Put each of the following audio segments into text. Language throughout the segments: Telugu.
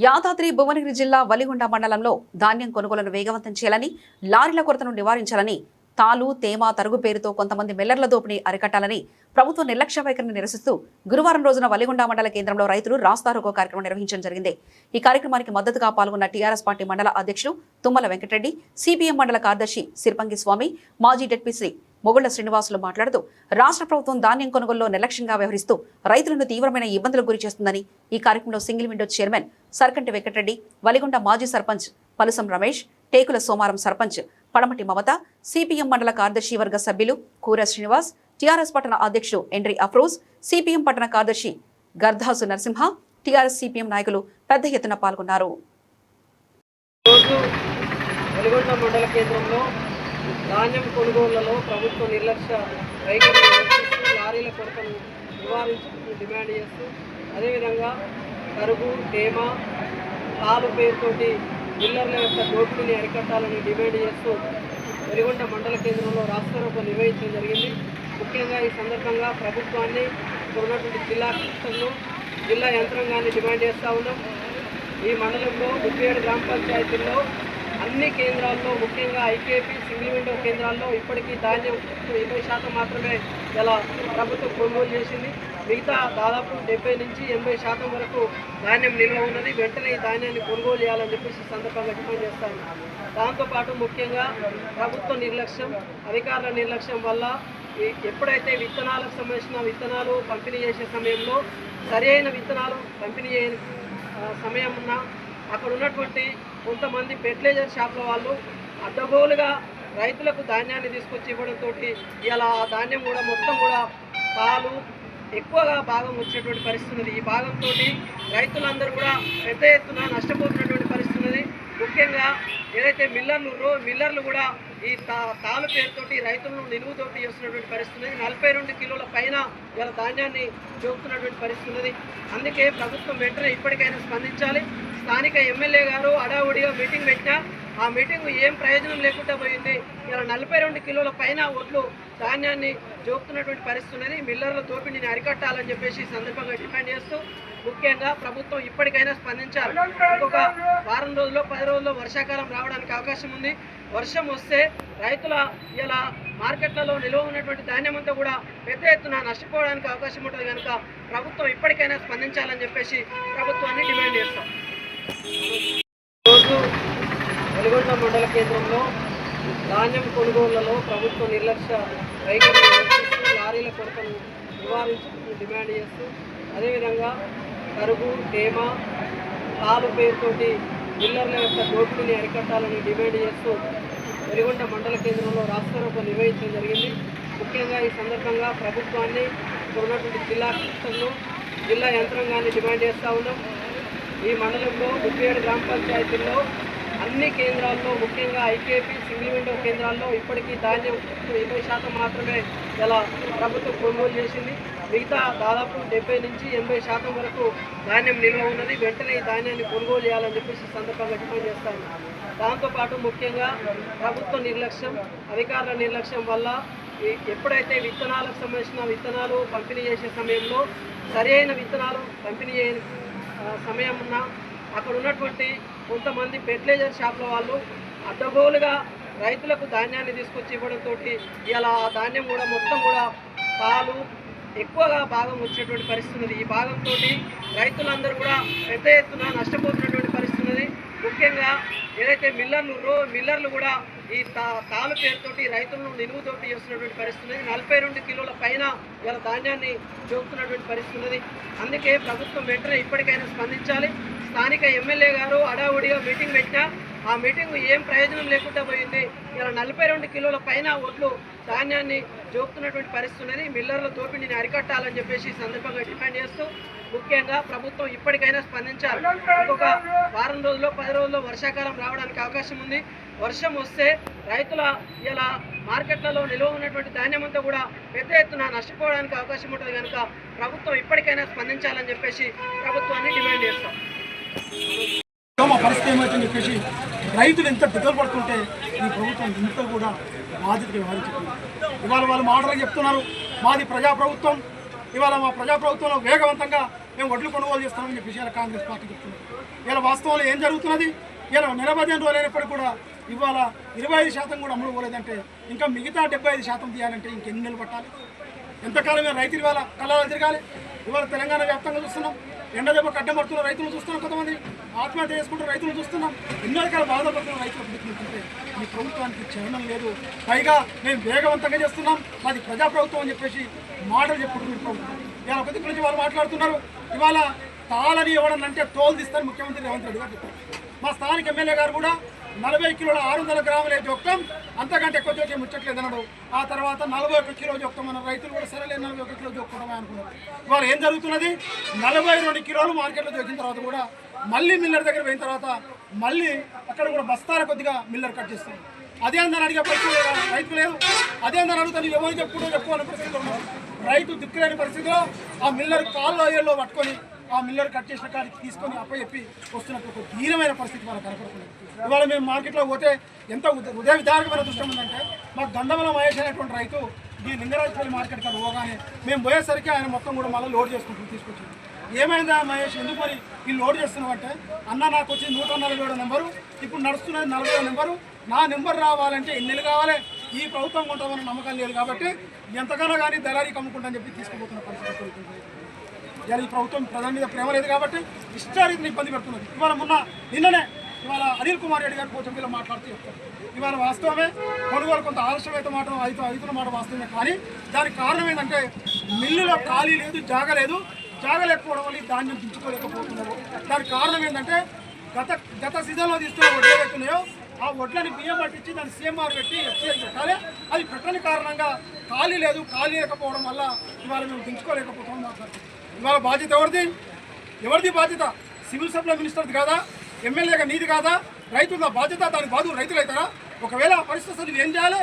యాదాద్రి భువనగిరి జిల్లా వలిగొండ మండలంలో ధాన్యం కొనుగోలును వేగవంతం చేయాలని, లారీల కొరతను నివారించాలని, తాలు, తేమ, తరుగు పేరుతో కొంతమంది మిల్లర్ల దోపిడీ అరికట్టాలని ప్రభుత్వ నిర్లక్ష్య వైఖరిని నిరసిస్తూ గురువారం రోజున వలిగొండ మండల కేంద్రంలో రైతులు రాస్తారోకో కార్యక్రమం నిర్వహించడం జరిగింది. ఈ కార్యక్రమానికి మద్దతుగా పాల్గొన్న టీఆర్ఎస్ పార్టీ మండల అధ్యక్షులు తుమ్మల వెంకటరెడ్డి, సిపిఎం మండల కార్యదర్శి సిర్పంగి స్వామి, మాజీ డిప్యూటీ మొగుళ్ల శ్రీనివాసులు మాట్లాడుతూ రాష్ట్ర ప్రభుత్వం ధాన్యం కొనుగోలులో నిర్లక్ష్యంగా వ్యవహరిస్తూ రైతులను తీవ్రమైన ఇబ్బందులకు గురి చేస్తుందని, ఈ కార్యక్రమంలో single window chairman Sarkanti Venkatareddy, Valigonda మాజీ సర్పంచ్ పలుసం రమేష్, టేకుల సోమారం సర్పంచ్ పడమటి మమత, సిపిఎం మండల కార్యదర్శి వర్గ సభ్యులు కూర శ్రీనివాస్, టీఆర్ఎస్ పట్టణ అధ్యక్షుడు ఎండ్రి అఫ్రోజ్, సిపిఎం పట్టణ కార్యదర్శి గర్ధాసు నరసింహ, టీఆర్ఎస్ సిపిఎం నాయకులు పెద్ద ఎత్తున పాల్గొన్నారు. ధాన్యం కొనుగోళ్లలో ప్రభుత్వ నిర్లక్ష్య వైఖరిని నిరసిస్తూ లారీల కొరతను నివారించాలని డిమాండ్ చేస్తూ, అదేవిధంగా తరుగు, తేమ, తాలు పేరుతోటి మిల్లర్ల యొక్క దోపిడీని అరికట్టాలని డిమాండ్ చేస్తూ వెలిగొండ మండల కేంద్రంలో రాస్తారోకో నిర్వహించడం జరిగింది. ముఖ్యంగా ఈ సందర్భంగా ప్రభుత్వాన్ని, ఉన్నటువంటి జిల్లా కలెక్టర్లు, జిల్లా యంత్రాంగాన్ని డిమాండ్ చేస్తూ ఉన్నాం. ఈ మండలంలో 37 గ్రామ పంచాయతీల్లో అన్ని కేంద్రాల్లో, ముఖ్యంగా ఐకేపీ సింగిల్ విండో కేంద్రాల్లో ఇప్పటికీ ధాన్యం 20% మాత్రమే ఇలా ప్రభుత్వం కొనుగోలు చేసింది. మిగతా దాదాపు 70 నుంచి 80% వరకు ధాన్యం నిల్వ ఉన్నది. వెంటనే ఈ ధాన్యాన్ని కొనుగోలు చేయాలని చెప్పేసి సందర్భంగా డిమాండ్ చేస్తాను. దాంతోపాటు ముఖ్యంగా ప్రభుత్వ నిర్లక్ష్యం, అధికారుల నిర్లక్ష్యం వల్ల ఎప్పుడైతే విత్తనాలకు సంబంధించిన విత్తనాలు పంపిణీ చేసే సమయంలో సరైన విత్తనాలు పంపిణీ చేయని సమయం ఉన్నా అక్కడ ఉన్నటువంటి కొంతమంది ఫెర్టిలైజర్ షాప్ల వాళ్ళు అడ్డగోలుగా రైతులకు ధాన్యాన్ని తీసుకొచ్చి ఇవ్వడంతో ఇలా ఆ ధాన్యం కూడా మొత్తం కూడా పాలు ఎక్కువగా భాగం వచ్చేటువంటి పరిస్థితి ఉంది. ఈ భాగంతో రైతులందరూ కూడా పెద్ద ఎత్తున నష్టపోతున్నటువంటి పరిస్థితి ఉంది. ముఖ్యంగా ఏదైతే మిల్లర్లు కూడా ఈ తాలు పేరుతోటి రైతులను నిలువుతోటి చేస్తున్నటువంటి పరిస్థితి ఉంది. 42 కిలోల పైన ఇలా ధాన్యాన్ని చూపుతున్నటువంటి పరిస్థితి ఉన్నది. అందుకే ప్రభుత్వం వెంటనే ఇప్పటికైనా స్పందించాలి. స్థానిక ఎమ్మెల్యే గారు హడావుడిగా మీటింగ్ పెట్టినా ఆ మీటింగ్ ఏం ప్రయోజనం లేకుండా పోయింది. ఇలా 42 కిలోల పైన ఒడ్లు ధాన్యాన్ని జోపుతున్నటువంటి పరిస్థితి ఉన్నది. మిల్లర్ల దోపిడీని అరికట్టాలని చెప్పేసి సందర్భంగా డిమాండ్ చేస్తూ, ముఖ్యంగా ప్రభుత్వం ఇప్పటికైనా స్పందించాలి. ఇంకొక వారం రోజుల్లో 10 రోజుల్లో వర్షాకాలం రావడానికి అవకాశం ఉంది. వర్షం వస్తే రైతుల ఇలా మార్కెట్లలో నిల్వ ఉన్నటువంటి ధాన్యం అంతా కూడా పెద్ద ఎత్తున నష్టపోవడానికి అవకాశం ఉంటుంది. కనుక ప్రభుత్వం ఇప్పటికైనా స్పందించాలని చెప్పేసి ప్రభుత్వాన్ని డిమాండ్ చేస్తాం. రోజు వెలిగొండ మండల కేంద్రంలో ధాన్యం కొనుగోళ్లలో ప్రభుత్వ నిర్లక్ష్య వైఖరిని నిరసిస్తూ లారీల కొరతను నివారించాలని డిమాండ్ చేస్తూ, అదేవిధంగా తరుగు, తేమ, తాలు పేరుతోటి మిల్లర్ల యొక్క దోపిడీని అరికట్టాలని డిమాండ్ చేస్తూ వెలిగొండ మండల కేంద్రంలో రాస్తారోకో నిర్వహించడం జరిగింది. ముఖ్యంగా ఈ సందర్భంగా ప్రభుత్వాన్ని, ఉన్నటువంటి జిల్లా కలెక్టర్లు, జిల్లా యంత్రాంగాన్ని డిమాండ్ చేస్తూ ఉన్నాం. ఈ మండలంలో 37 గ్రామ పంచాయతీల్లో అన్ని కేంద్రాల్లో, ముఖ్యంగా ఐకేపీ సింగిల్ విండో కేంద్రాల్లో ఇప్పటికీ ధాన్యం 20% మాత్రమే ఇలా ప్రభుత్వం కొనుగోలు చేసింది. మిగతా దాదాపు 70 నుంచి 80% వరకు ధాన్యం నిల్వ ఉన్నది. వెంటనే ఈ ధాన్యాన్ని కొనుగోలు చేయాలని చెప్పేసి సందర్భంగా డిమాండ్ చేస్తాను. దాంతోపాటు ముఖ్యంగా ప్రభుత్వ నిర్లక్ష్యం, అధికారుల నిర్లక్ష్యం వల్ల ఎప్పుడైతే విత్తనాలకు సంబంధించిన విత్తనాలు పంపిణీ చేసే సమయంలో సరైన విత్తనాలు పంపిణీ చేయని సమయం ఉన్నా అక్కడ ఉన్నటువంటి కొంతమంది ఫెర్టిలైజర్ షాప్ల వాళ్ళు అడ్డగోలుగా రైతులకు ధాన్యాన్ని తీసుకొచ్చి ఇవ్వడంతో ఇలా ఆ ధాన్యం కూడా మొత్తం కూడా పాలు ఎక్కువగా భాగం వచ్చేటువంటి పరిస్థితి ఉంది. ఈ భాగంతో రైతులందరూ కూడా పెద్ద ఎత్తున నష్టపోతున్నటువంటి పరిస్థితి ఉంది. ముఖ్యంగా ఏదైతే మిల్లర్లు కూడా ఈ తాలు పేరుతోటి రైతులను నిలువుతోటి చేస్తున్నటువంటి పరిస్థితి ఉంది. 42 కిలోల పైన ఇలా ధాన్యాన్ని చూపుతున్నటువంటి పరిస్థితి ఉన్నది. అందుకే ప్రభుత్వం వెంటనే ఇప్పటికైనా స్పందించాలి. స్థానిక ఎమ్మెల్యే గారు హడావుడిగా మీటింగ్ పెట్టినా ఆ మీటింగ్ ఏం ప్రయోజనం లేకుండా పోయింది. ఇలా 42 కిలోల పైన ఒడ్లు ధాన్యాన్ని జోపుతున్నటువంటి పరిస్థితి ఉన్నది. మిల్లర్ల దోపిడీని అరికట్టాలని చెప్పేసి సందర్భంగా డిమాండ్ చేస్తూ, ముఖ్యంగా ప్రభుత్వం ఇప్పటికైనా స్పందించాలి. ఇంకొక వారం రోజుల్లో 10 రోజుల్లో వర్షాకాలం రావడానికి అవకాశం ఉంది. వర్షం వస్తే రైతుల ఇలా మార్కెట్లలో నిల్వ ఉన్నటువంటి ధాన్యం అంతా కూడా పెద్ద ఎత్తున నష్టపోవడానికి అవకాశం ఉంటుంది. కనుక ప్రభుత్వం ఇప్పటికైనా స్పందించాలని చెప్పేసి ప్రభుత్వాన్ని డిమాండ్ చేస్తాం. మా పరిస్థితి ఏమైతుందని చెప్పేసి రైతులు ఎంత దిగులు పడుతుంటే ఈ ప్రభుత్వం ఇంత కూడా బాధ్యతగా వ్యవహరించుకుంది. ఇవాళ వాళ్ళు మాటలు చెప్తున్నారు, మాది ప్రజాప్రభుత్వం, ఇవాళ మా ప్రజాప్రభుత్వంలో వేగవంతంగా మేము వడ్లు కొనుగోలు చేస్తామని చెప్పేసి ఇలా కాంగ్రెస్ పార్టీ చెప్తున్నారు. ఇలా వాస్తవంలో ఏం జరుగుతున్నది? ఇలా 15 రోజులు అయినప్పటికీ కూడా ఇవాళ 25% కూడా అమ్ముడు పోలేదంటే ఇంకా మిగతా 75% తీయాలంటే ఇంకెన్ని నెలలు పట్టాలి? ఎంతకాలమే రైతులు ఇవాళ కళ్ళాలు తిరగాలి? ఇవాళ తెలంగాణ వ్యాప్తంగా చూస్తున్నాం, ఎండ దెబ్బ కడ్డమడుతున్న రైతులు చూస్తున్నాం, కొంతమంది ఆత్మహత్య చేసుకుంటున్న రైతులు చూస్తున్నాం, ఎన్నో రకాల బాధపడుతున్న రైతులు పెట్టుకుంటుంటే ఈ ప్రభుత్వానికి చలనం లేదు. పైగా మేము వేగవంతంగా చేస్తున్నాం, మాది ప్రజాప్రభుత్వం అని చెప్పేసి మాటలు చెప్పుకుంటున్నారు ప్రభుత్వం. ఇవాళ కొద్ది గురించి వాళ్ళు మాట్లాడుతున్నారు. ఇవాళ తాళని ఇవ్వడం తోలు తీస్తారు ముఖ్యమంత్రి రేవంత్ రెడ్డి గారు చెప్పారు. మా స్థానిక ఎమ్మెల్యే గారు కూడా 40 కిలోల 600 గ్రాములే జోక్తం, అంతకంటే ఎక్కువ జోక్యం ముచ్చట్లేదు అన్నాడు. ఆ తర్వాత 41 కిలో జోక్తం అన్న రైతులు కూడా సరేలే 41 కిలో జోక్కోవడమే అనుకున్నారు. ఇవాళ ఏం జరుగుతున్నది? 42 కిలోలు మార్కెట్లో జోకిన తర్వాత కూడా మళ్ళీ మిల్లర్ దగ్గర పోయిన తర్వాత మళ్ళీ అక్కడ కూడా బస్తాల కొద్దిగా మిల్లర్ కట్ చేస్తారు. అదేందని అడిగే పరిస్థితి రైతు లేదు. అదేందని అడుగుతాను ఎవరు చెప్పుకోవాలని పరిస్థితిలో ఉన్నారు. రైతు దిక్కులేని పరిస్థితిలో ఆ మిల్లర్ కాల్లో ఏళ్ళలో పట్టుకొని ఆ మిల్లర్ కట్ చేసిన కాడికి తీసుకొని అప్పచెప్పి వస్తున్నట్టు ఒక ధీరమైన పరిస్థితి మనకు కనపడుతుంది. ఇవాళ మేము మార్కెట్లో పోతే ఎంత హృదయ విధారకమైన దృష్టం ఉందంటే, మాకు గంధమల మహేష్ అనేటువంటి రైతు ఈ లింగరాజపల్లి మార్కెట్ కాడ పోగానే మేము పోయేసరికి ఆయన మొత్తం కూడా మళ్ళీ లోడ్ చేసుకుంటూ తీసుకొచ్చింది. ఏమైందా మహేష్, ఎందుకు మరి ఈ లోడ్ చేస్తున్నామంటే, అన్న నాకు వచ్చి 147 నెంబరు, ఇప్పుడు నడుస్తున్నది 40 నెంబరు, నా నెంబర్ రావాలంటే ఎన్ని కావాలి, ఈ ప్రభుత్వం కొంటామన్న నమ్మకం లేదు కాబట్టి ఎంతగానో కానీ దళారీకి అమ్ముకుంటామని చెప్పి తీసుకుపోతున్న పరిస్థితి. ఇవాళ ఈ ప్రభుత్వం ప్రజల మీద ప్రేమ లేదు కాబట్టి ఇష్టారీతిని ఇబ్బంది పెడుతున్నది. నిన్ననే అనిల్ కుమార్ రెడ్డి గారు పోచంపల్లిలో మాట్లాడుతూ చెప్తారు. ఇవాళ వాస్తవమే కొనుగోలు కొంత ఆలస్యమైతే మాట అవుతున్న మాట వాస్తవమే, కానీ దానికి కారణం ఏంటంటే మిల్లులో ఖాళీ లేదు, జాగ లేదు. జాగ లేకపోవడం వల్ల ఈ ధాన్యం దించుకోలేకపోతున్నారు. దానికి కారణం ఏంటంటే గత సీజన్లో తీసుకున్న వడ్లు ఏవైతున్నాయో ఆ వడ్లని బియ్యం పట్టించి దాన్ని CMR పెట్టి ఎఫ్సిఐ పెట్టాలి. అది పెట్టని కారణంగా ఖాళీ లేదు, ఖాళీ లేకపోవడం వల్ల ఇవాళ మేము దించుకోలేకపోతాం మాట్లాడుతున్నాం. ఇవాళ బాధ్యత ఎవరిది బాధ్యత? సివిల్ సప్లై మినిస్టర్ది కాదా? ఎమ్మెల్యేగా నీది కాదా? రైతుల బాధ్యత, దానికి బాధలు రైతులు అవుతారా? ఒకవేళ ఆ పరిస్థితులు ఏం చేయాలి?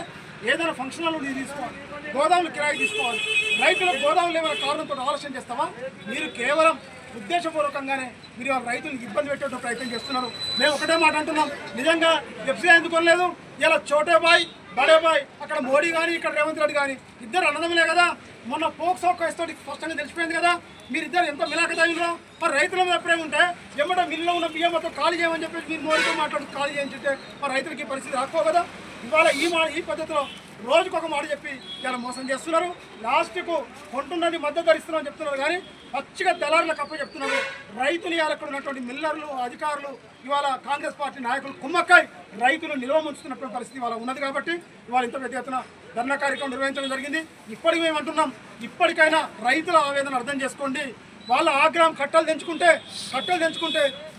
ఏదైనా ఫంక్షన్ హాల్ నీరు తీసుకోవాలి, గోదాములు కిరాయి తీసుకోవాలి. రైతులకు గోదాములు ఏమైనా కారణంతో ఆలోచన చేస్తావా? మీరు కేవలం ఉద్దేశపూర్వకంగానే మీరు రైతులకు ఇబ్బంది పెట్టే ప్రయత్నం చేస్తున్నారు. మేము ఒకటే మాట అంటున్నాం, నిజంగా ఎఫ్సిఐ ఎందుకు కొనలేదు? ఇలా చోటే బాయ్ బడే బాయ్, అక్కడ మోడీ కానీ ఇక్కడ రేవంత్ రెడ్డి కానీ ఇద్దరు అన్నదమ్ములే కదా. మొన్న పోక్సో కేసుతోటి స్పష్టంగా తెలిసిపోయింది కదా. మీరిద్దరు ఎంత మిలాఖతాయిలో మరి రైతుల మీద ప్రేమ ఉంటే ఎమ్మట మిల్లులో ఉన్న బియ్యం మొత్తం ఖాళీ చేయమని చెప్పేసి మీరు మోడీతో మాట్లాడుతూ ఖాళీ చేయని చెప్తే మరి రైతులకి పరిస్థితి రాకపో కదా. ఇవాళ ఈ పద్ధతిలో రోజుకొక మాట చెప్పి ఇలా మోసం చేస్తున్నారు. లాస్ట్కు కొంటున్నది మద్దతు ధరిస్తున్నామని చెప్తున్నారు, కానీ పచ్చిగా దళారులకు అప్ప చెప్తున్నారు. రైతులు ఇవాళ అక్కడ ఉన్నటువంటి మిల్లర్లు, అధికారులు, ఇవాళ కాంగ్రెస్ పార్టీ నాయకులు కుమ్మక్కాయ్ రైతులు నిల్వ ముంచుతున్నటువంటి పరిస్థితి ఇవాళ ఉన్నది. కాబట్టి ఇవాళ ఇంత పెద్ద ఎత్తున ధర్నా కార్యక్రమం నిర్వహించడం జరిగింది. ఇప్పటికి మేము అంటున్నాం, ఇప్పటికైనా రైతుల ఆవేదన అర్థం చేసుకోండి. వాళ్ళ ఆగ్రహం కట్టలు తెంచుకుంటే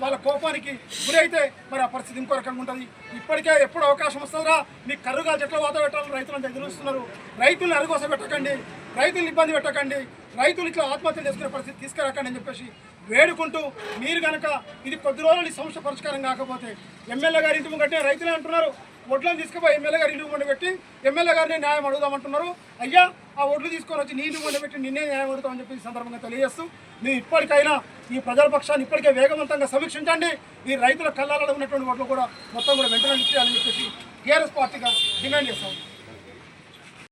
వాళ్ళ కోపానికి గురైతే మరి ఆ పరిస్థితి ఇంకో రకంగా ఉంటుంది. ఇప్పటికే ఎప్పుడు అవకాశం వస్తుందా మీకు కర్రుగా చెట్ల వాత పెట్టాలని రైతులను ఎదురుస్తున్నారు. రైతులను అరుగోస పెట్టకండి, రైతులను ఇబ్బంది పెట్టకండి, రైతులు ఇట్లా ఆత్మహత్యలు చేసుకునే పరిస్థితి తీసుకురాకండి అని చెప్పేసి వేడుకుంటూ, మీరు కనుక ఇది కొద్ది రోజులు ఈ సమస్య పరిష్కారం కాకపోతే ఎమ్మెల్యే గారి ఇంటి ముంగట్టే రైతులే అంటున్నారు, ఒడ్లను తీసుకుపోయి ఎమ్మెల్యే గారి ఇంటి ముందు పెట్టి ఎమ్మెల్యే గారిని న్యాయం అడుగుదామంటున్నారు. అయ్యా ఆ ఒడ్లు తీసుకొని వచ్చి నీ ఇంటి ముందు పెట్టి నిన్నే న్యాయం అడుగుతామని చెప్పి ఈ సందర్భంగా తెలియజేస్తూ, మీరు ఇప్పటికైనా ఈ ప్రజల పక్షాన్ని ఇప్పటికే వేగవంతంగా సమీక్షించండి. ఈ రైతుల కళ్ళాలలో ఉన్నటువంటి ఒడ్లు కూడా మొత్తం కూడా వెంటనే ఇచ్చేయాలని చెప్పేసి టీఆర్ఎస్ పార్టీగా డిమాండ్ చేస్తాం.